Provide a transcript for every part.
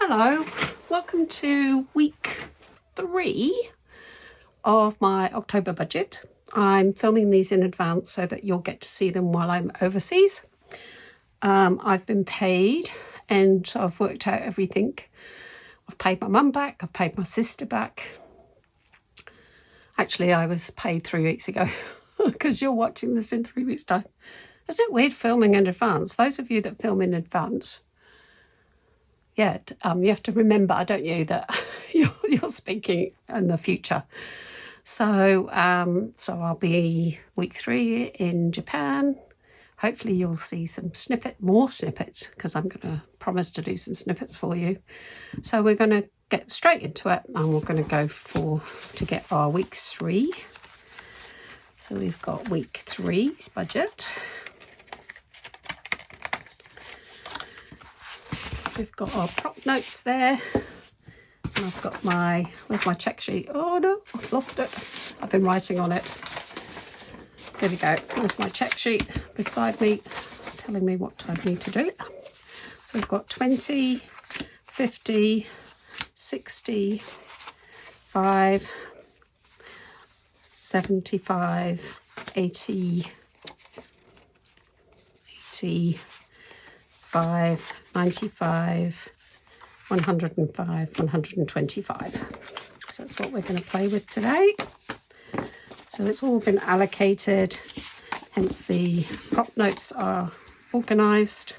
Hello, welcome to week 3 of my October budget. I'm filming these in advance so that you'll get to see them while I'm overseas. I've been paid and I've worked out everything. I've paid my mum back, I've paid my sister back. Actually, I was paid 3 weeks ago because you're watching this in 3 weeks' time. Isn't it weird filming in advance? Those of you that film in advance, yeah, you have to remember, don't you, that you're speaking in the future. So I'll be week 3 in Japan. Hopefully you'll see some more snippets, because I'm going to promise to do some snippets for you. So we're going to get straight into it, and we're going to go to get our week 3. So we've got week 3's budget. We've got our prop notes there, and I've got where's my check sheet? Oh no, I've lost it. I've been writing on it. There we go. There's my check sheet beside me, telling me what I need to do. So we've got 20, 50, 60, 5, 75, 80, 85, 95, 105, 125. So that's what we're going to play with today. So it's all been allocated, hence the prop notes are organised.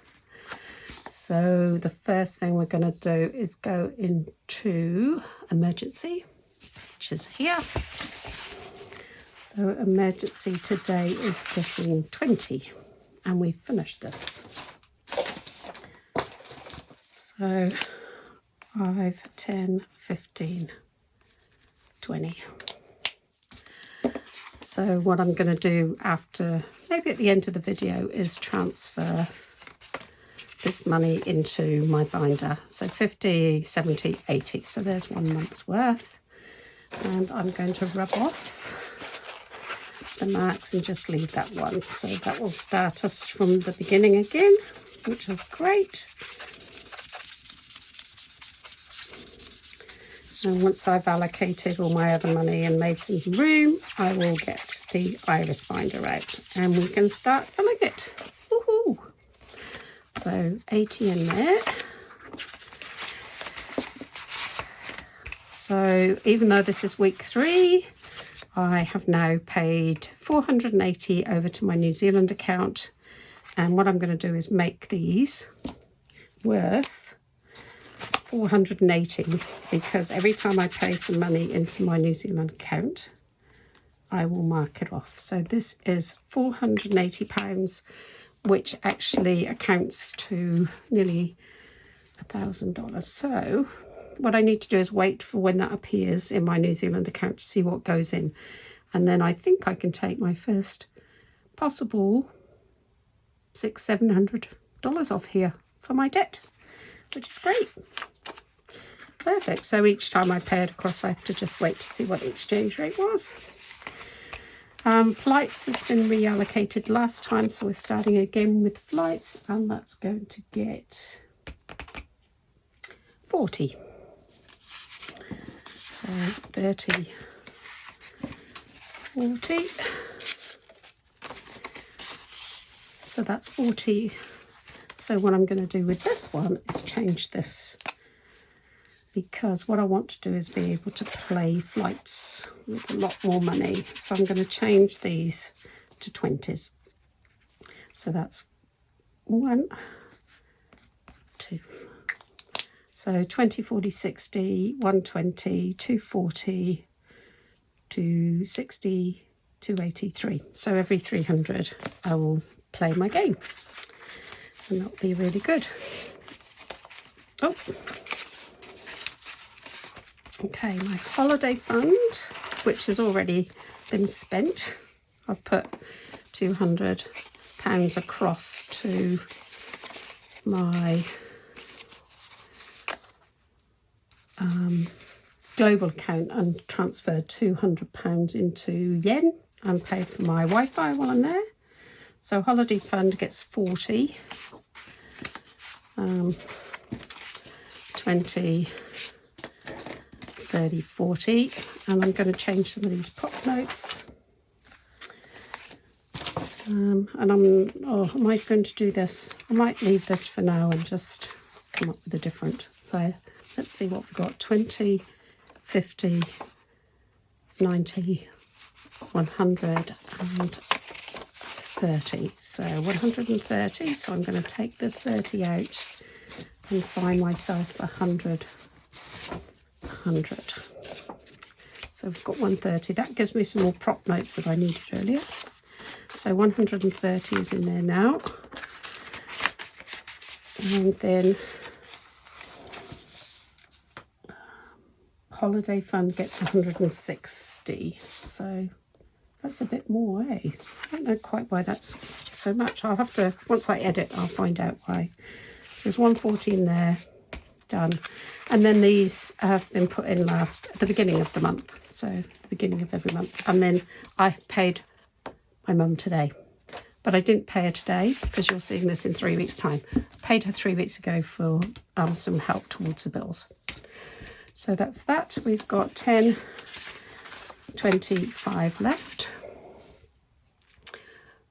So the first thing we're going to do is go into emergency, which is here. So emergency today is 1520, and we've finished this. So 5, 10, 15, 20. So what I'm going to do after, maybe at the end of the video, is transfer this money into my binder. So 50, 70, 80. So there's 1 month's worth. And I'm going to rub off the marks and just leave that one. So that will start us from the beginning again, which is great. And once I've allocated all my other money and made some room, I will get the iris binder out and we can start filling it. Woohoo! So 80 in there. So even though this is week 3, I have now paid 480 over to my New Zealand account. And what I'm going to do is make these worth 480, because every time I pay some money into my New Zealand account, I will mark it off. So this is £480, which actually accounts to nearly $1,000. So what I need to do is wait for when that appears in my New Zealand account to see what goes in. And then I think I can take my first possible $600-700 off here for my debt, which is great. Perfect. So each time I pay it across, I have to just wait to see what the exchange rate was. Flights has been reallocated last time, so we're starting again with flights, and that's going to get 40. So 30, 40. So that's 40. So what I'm going to do with this one is change this, because what I want to do is be able to play flights with a lot more money. So I'm going to change these to 20s. So that's 1, 2. So 20, 40, 60, 120, 240, 260, 283. So every 300 I will play my game. And that'll be really good. Oh. Okay, my holiday fund, which has already been spent. I've put £200 across to my global account and transferred £200 into yen and paid for my Wi-Fi while I'm there. So holiday fund gets 40. 20, 30, 40. And I'm going to change some of these prop notes. And am I going to do this? I might leave this for now and just come up with a different. So let's see what we've got. 20, 50, 90, 100 and 30. So 130. So I'm going to take the 30 out and find myself 100. 100. So we've got 130. That gives me some more prop notes that I needed earlier. So 130 is in there now. And then holiday fund gets 160. So that's a bit more, eh? I don't know quite why that's so much. I'll have to, once I edit, I'll find out why. So there's 140 in there, done. And then these have been put in at the beginning of the month. So the beginning of every month. And then I paid my mum today, but I didn't pay her today because you're seeing this in 3 weeks' time. I paid her 3 weeks ago for some help towards the bills. So that's that. We've got 10, 25 left.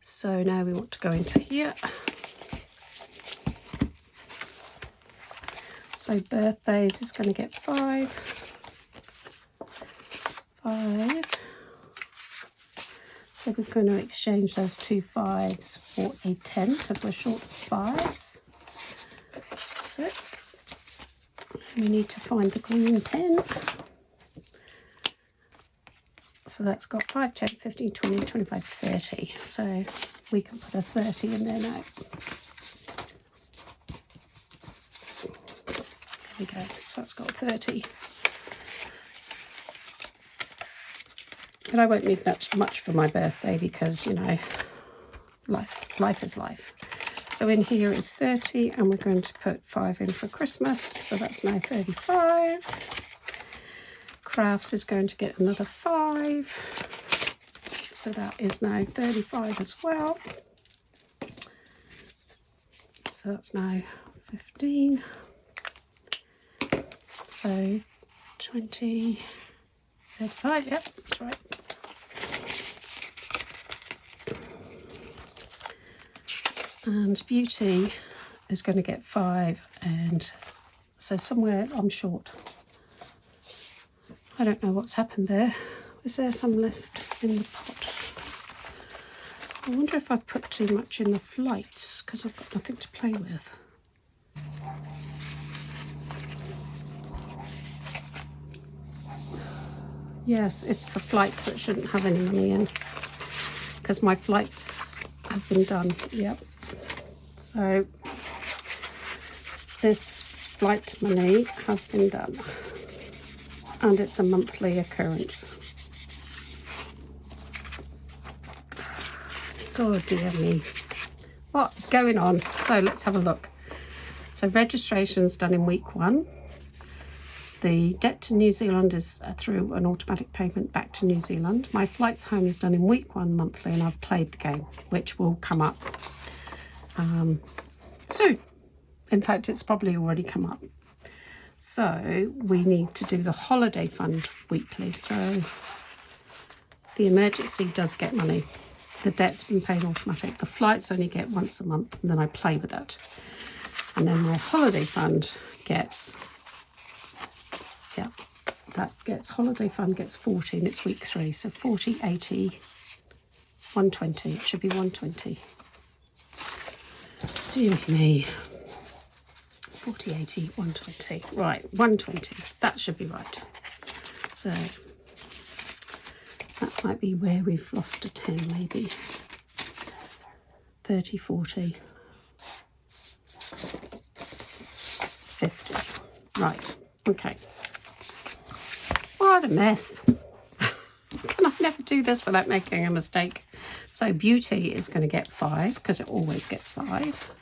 So now we want to go into here. So birthdays is going to get 5. 5. So we're going to exchange those 2 5s for a 10 because we're short of 5s. That's it. We need to find the green pen. So that's got 5, 10, 15, 20, 25, 30. So we can put a 30 in there now. There we go. So that's got 30. But I won't need much for my birthday because, you know, life is life. So in here is 30 and we're going to put 5 in for Christmas. So that's now 35. Crafts is going to get another 5. So that is now 35 as well. So that's now 15. So 20, 35, yep, that's right. And beauty is going to get 5, and so somewhere I'm short. I don't know what's happened there. Is there some left in the pot? I wonder if I've put too much in the flights because I've got nothing to play with. Yes, it's the flights that shouldn't have any money in because my flights have been done. Yep. So this flight money has been done and it's a monthly occurrence. God dear me. What is going on? So let's have a look. So registration's done in week 1. The debt to New Zealand is through an automatic payment back to New Zealand. My flights home is done in week 1 monthly and I've played the game, which will come up soon. In fact, it's probably already come up. So we need to do the holiday fund weekly. So the emergency does get money. The debt's been paid automatic. The flights only get once a month and then I play with it. And then my holiday fund gets, yeah, that gets, holiday fund gets 40 and it's week 3. So 40, 80, 120. It should be 120. Dear me. 40, 80, 120. Right, 120. That should be right. So that might be where we've lost a 10 maybe. 30, 40, 50. Right, okay. What a mess. Can I never do this without making a mistake? So beauty is going to get 5 because it always gets 5.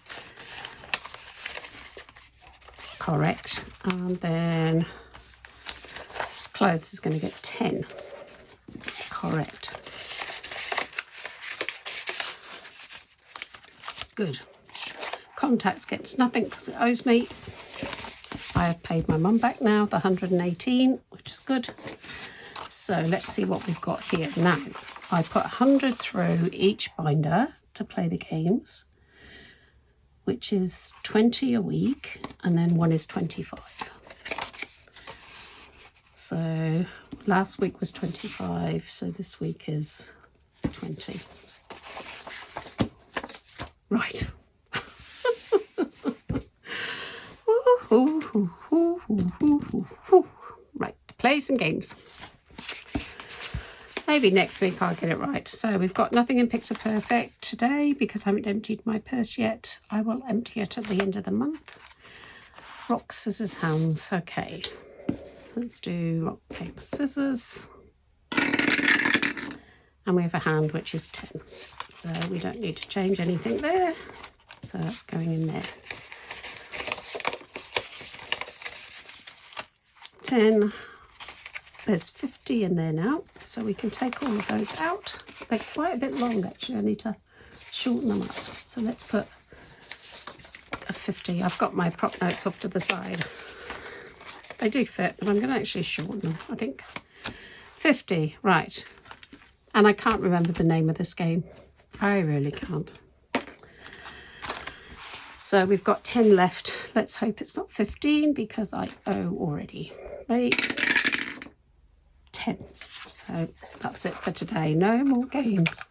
Correct. And then clothes is going to get 10. Correct. Good. Contacts gets nothing because it owes me. I I have paid my mum back now, the 118, which is good. So let's see what we've got here now. I put 100 through each binder to play the games, which is 20 a week, and then one is 25. So last week was 25, so this week is 20. Right. Right, play some games. Maybe next week I'll get it right. So we've got nothing in Picture Perfect today because I haven't emptied my purse yet. I will empty it at the end of the month. Rock, scissors, hands. Okay, let's do rock, paper, scissors. And we have a hand, which is 10. So we don't need to change anything there. So that's going in there. 10. There's 50 in there now. So we can take all of those out. They're quite a bit long, actually. I need to shorten them up. So let's put a 50. I've got my prop notes off to the side. They do fit, but I'm going to actually shorten them, I think. 50, right. And I can't remember the name of this game. I really can't. So we've got 10 left. Let's hope it's not 15 because I owe already. Ready? 10. So that's it for today. No more games.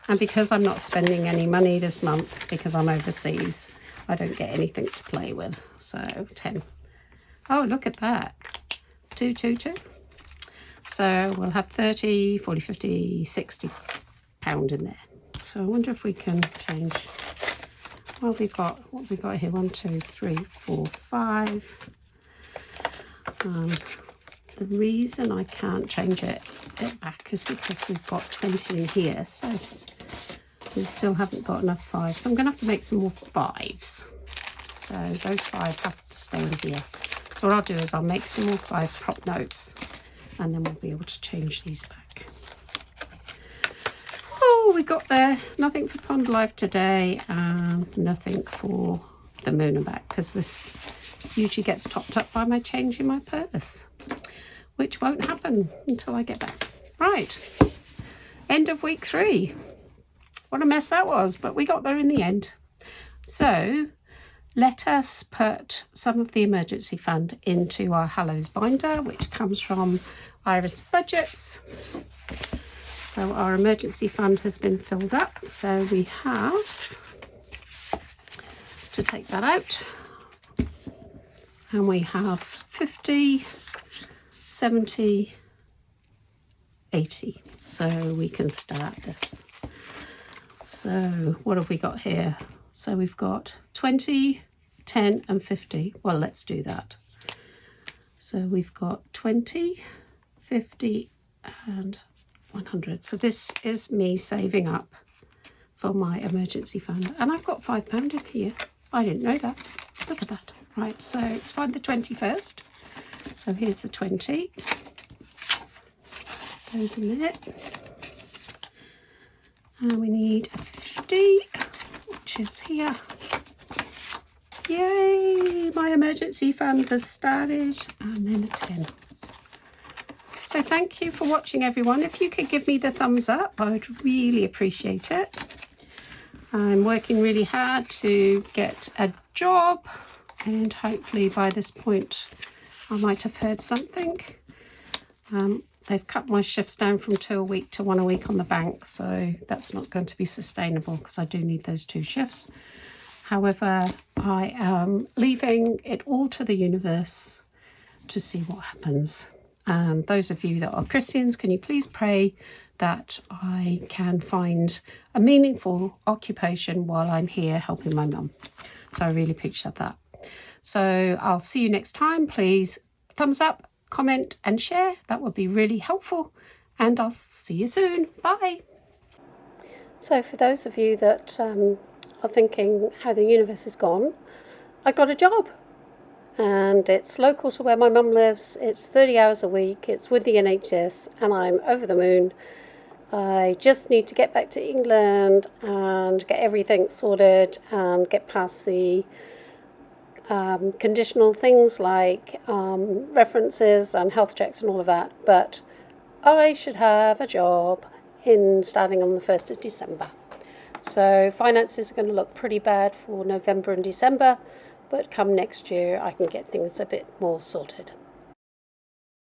And because I'm not spending any money this month because I'm overseas, I don't get anything to play with. So 10. Oh, look at that. 2, 2, 2. So we'll have 30, 40, 50, 60 pound in there. So I wonder if we can change. Well, we've got, what have we got here? 1, 2, 3, 4, 5. The reason I can't change it back is because we've got 20 in here. So we still haven't got enough 5. So I'm going to have to make some more 5s. So those 5 has to stay in here. So what I'll do is I'll make some more 5 prop notes. And then we'll be able to change these back. Oh, we got there. Nothing for Pond Life today and nothing for the moon and back because this usually gets topped up by my change in my purse, which won't happen until I get back. Right, end of week 3. What a mess that was, but we got there in the end. So let us put some of the emergency fund into our Hallows binder, which comes from Iris Budgets. So our emergency fund has been filled up. So we have to take that out. And we have 50, 70, 80. So we can start this. So what have we got here? So we've got 20, 10 and 50. Well, let's do that. So we've got 20, 50 and 100. So this is me saving up for my emergency fund. And I've got £5 in here. I didn't know that. Look at that. Right, so let's find the 20 first. So here's the 20. Goes in there. And we need a 50, which is here. Yay, my emergency fund has started. And then a 10. So thank you for watching, everyone. If you could give me the thumbs up, I would really appreciate it. I'm working really hard to get a job, and hopefully by this point I might have heard something. They've cut my shifts down from 2 a week to 1 a week on the bank, so that's not going to be sustainable because I do need those 2 shifts. However, I am leaving it all to the universe to see what happens. And those of you that are Christians, can you please pray that I can find a meaningful occupation while I'm here helping my mum. So I really appreciate that. So I'll see you next time. Please thumbs up, comment and share. That would be really helpful. And I'll see you soon. Bye. So for those of you that are thinking how the universe is gone, I got a job. And it's local to where my mum lives. It's 30 hours a week. It's with the NHS and I'm over the moon. I just need to get back to England and get everything sorted and get past the conditional things like references and health checks and all of that, but I should have a job in starting on the 1st of December. So finances are going to look pretty bad for November and December, but come next year I can get things a bit more sorted.